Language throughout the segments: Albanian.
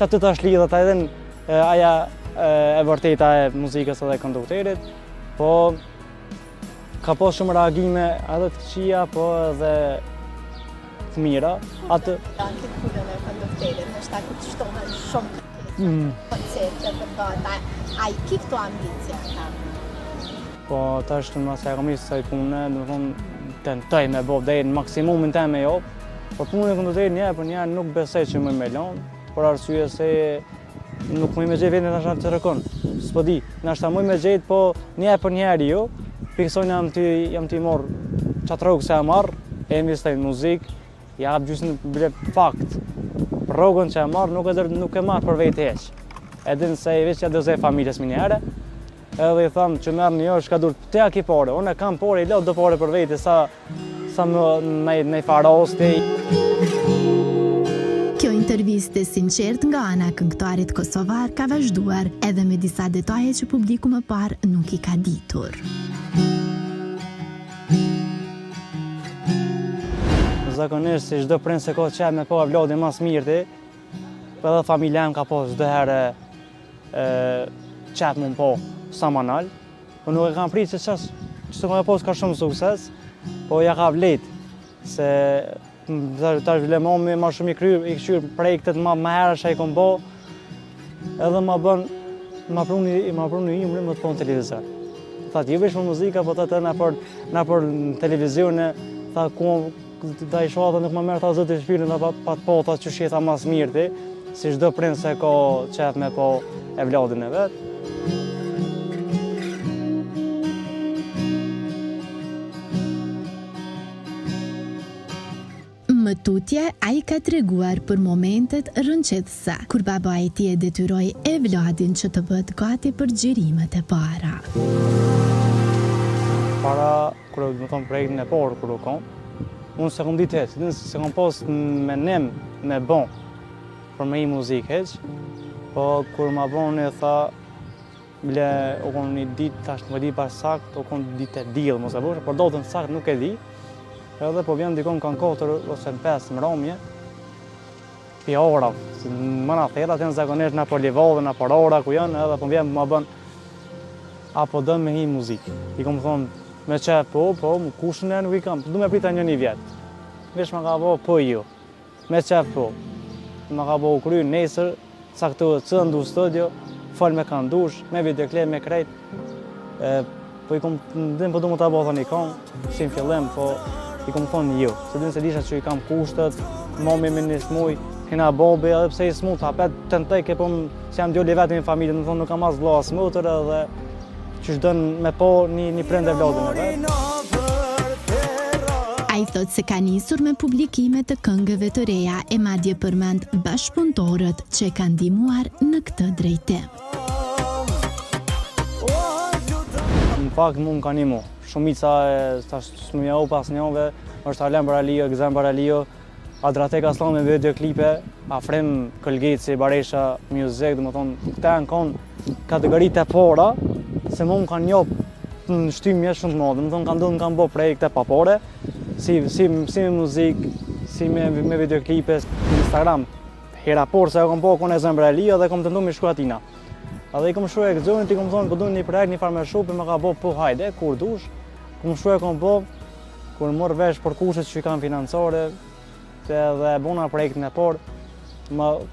që aty tash lidhet edhe aja e vërteta e muzikës edhe kondukterit, po ka pas shumë reagime edhe të këqija, po edhe të mira. Atë këtë punën e kondukterit, nështë ku të shtohen shumë koncerte për gata, a i ki këto ambicja ta? Po tash në mas e kam isë saj punë, dhe më thonë, tentoj me bo dhe në maksimumin të me jopë, por punën e kondukterit një për një nuk besej që më me lonë, por arsye se nuk më me gjejt vetë në të të rëkon, s'po di, nështë më me gjejt, po një për njerë jo, piksojnë jam t'i morë qatë rogë se e marë, e investoj në muzikë, jap gjysë në fakt, rogën që e marë nuk e marë për vetë heqë. Edhin se i veç që dëzej familjes më njëre, edhe i thamë që merë një shka dur, te a ki pare, unë e kam pare, i lot do pare për vetë, sa me i farosti. Kjo interviste sinqert nga ana këngëtarit kosovar ka vazhduar edhe me disa detaje që publiku më parë nuk i ka ditur. Zakonisht si çdo prind se ka qef me pa vladin mas mirë, edhe familja em ka pas çdo herë qef më po sa manal, po nuk e kam prit se ka pas ka shumë sukses, po ja ka vlet se tash vle mami ma shumë i këshyr projektet ma herë që i kom bo, edhe ma pruni imri më të po në televizor. Tha ti vesh për muzika, po të na për në televizione, tha ta i shoha dhe nuk më merë ta zëtë i shpirën dhe pa të po ta që shjeta mas mirë ti, si çdo prind se ka qef me po e vladin e vetë. Më tutje, a i ka treguar për momentet rënqetëse, kur baba i ti e detyroi e vladin që të bët gati për xhirimet e para. Para, kërë më thonë projektin e parë kërë u kom, unë se kom ditë heqë, se kom pas menim me bon për me i muzikë heqë, po kërë ma bon e tha, bile u kon një ditë, tash nuk e di pas sakt, u kon ditë e dilë, mos e bëshë, por do të në sakt nuk e di, edhe po vjen dikon kanë 4 ose në 5 mramje, pi ora, më na thera, të janë zakonisht në për livadhe, në për ora ku janë, edhe po vjen më bën, apo dëm me hi muzikë. I kom thonë, me qef po, më kushën e nuk i kam, du me prita një vjetë. Vesh më ka bo, po jo, me qef po. Më ka bo u kry, nesër, saktohet që ndu studio, fal me kanë dush, me videoklip, me krejt. Po i kom, din po du më ta bo thënë i kam, si në fillim, po i kom thonë jo, se din se disha që i kam kushtet, mami me një smuj, hina bobi, edhe pse i smut, hapet të në teke, po se jam djoli vetë një familje, në thonë nuk kam as vla smutër edhe që shdën me po një prind e vladin e vetë. A i thot se ka nisur me publikimet të këngëve të reja e madje përmend bashkëpunëtorët që kanë ndihmuar në këtë drejtim. Në fakt mu më ka një mu. Shumica s'më jau pas njove, është Alem Baralio, Gzem Baralio, Adratek Aslan me videoklipe, Afrim Këlgeci, Baresha Music, dhe më thonë, këta janë konë kategoritë e para, se mu më kanë njop në shtymje shumë të madhe, dhe më thonë kanë kanë bo projekte papore, si me muzikë, si me videoklipe, në Instagram. Hera por se e kom bo kone Gzem Baralio dhe kom të ndu me shku atina. Edhe i kom shru e këzonit, i kom thonë, po du një projekt, një farë me shupi, me ka bo, po hajde, kur dush. Kom shru e kom bo, kur mërë vesh për kushtet që i kam financore, dhe bona projektin e por,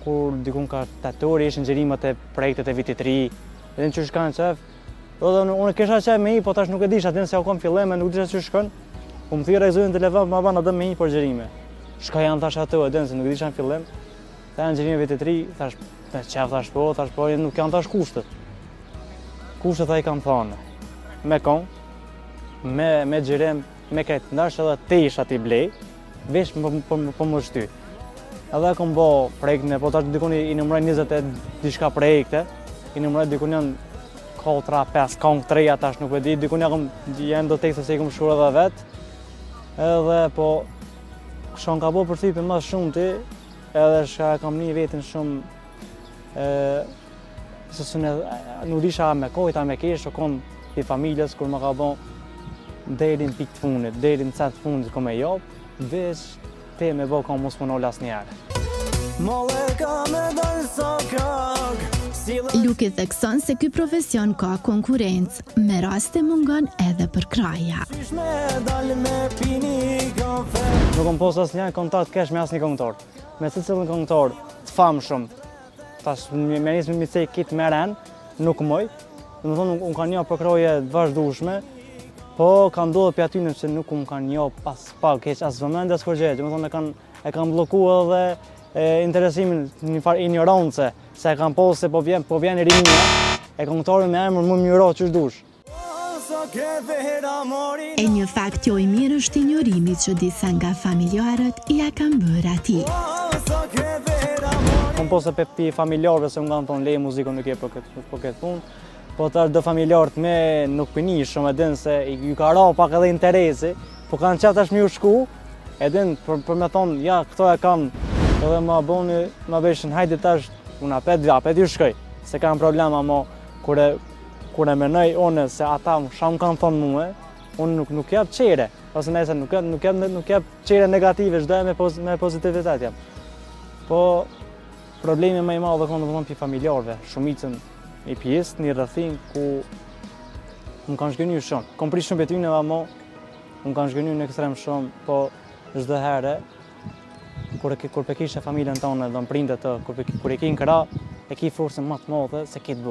kur dikun ka tatori, ishin gjerimet e projektet e vitit 3, edhe në që shkanë qef. Dhe unë kisha qef me i, po tash nuk e disha, atin se ja kom filleme, nuk disha që shkën. Më thira i zonin të levant, ma banë adëm me i për gjerime. Shka janë tash ato, edhen, se nuk disha në fillim. Dhe janë gjerime vitit 3, thash, qef thash po, nuk janë tash kushtet. Kushtet a i kam thane, me kon, me gjirim, me kretë ndash edhe te isha t'i blej, vesh për më shty. Edhe kom bo projektën e, po tash dikun i nëmroj 20 e dishka projekte, i nëmroj dikun janë 4, 5, 3, tash nuk e di, dikun janë do tekste se i kom shur edhe vetë, edhe po, shon ka bo përthipi mas shumë ti, edhe shka kam një vetin shumë, se nuk disha me kojta, me kesh, o kon i familjes, kur më ka bo deri në pikë të fundit, deri në cet fundit ko me jopë, veç te me bo ka mos më nëllë asë njerë. Luki thekson se ky profesion ka konkurrencë, me raste mungon edhe për kraja. Nuk kom pas asnjë kontakt kesh me asnjë këngëtar. Me secilin këngëtar të famshëm. Tash më nis me se kit me ran, nuk moj. Domethënë unë kanë një përkroje të vazhdueshme, po ka ndodhur për aty nëse nuk unë kanë një pas pak keq as vëmendje as kurrë. Domethënë e kanë bllokuar edhe interesimin një farë ignorancë, se e kanë posë se po vjen rinia, e këngëtarin me emër më miro ç'është dush. E një fakt jo i mirë është injorimi që disa nga familjarët ja kanë bërë atij. Kom posë pe familjarëve se unë kanë thonë leje muzikën nuk e për këtë punë, po tash do familjarët me nuk pinishëm, e din se ju ka ra pak edhe interesi, po kanë qatë tash mi u shku, e din për me thonë, ja, këto e kanë, edhe ma boni, ma beshin, hajde tash, unë apet ju shkoj, se kanë problema mo, kur e menoj one se ata shumë kanë thonë muë, unë nuk jap qere, ose nëse nuk jap qere negative, çdo me pozitivitet jam. Po problemi më i madh kanë domethënë pi familjarëve, shumicën i pjesë një rrethim ku më kanë zgënjur shumë. Kom prish shumë betyneve ama më kanë zgënjur në ekstrem shumë, po çdo herë kur pe kishe familjen tonë, do prindët të, kur e kin krah, e ki forcën më të madhe se këtë botë.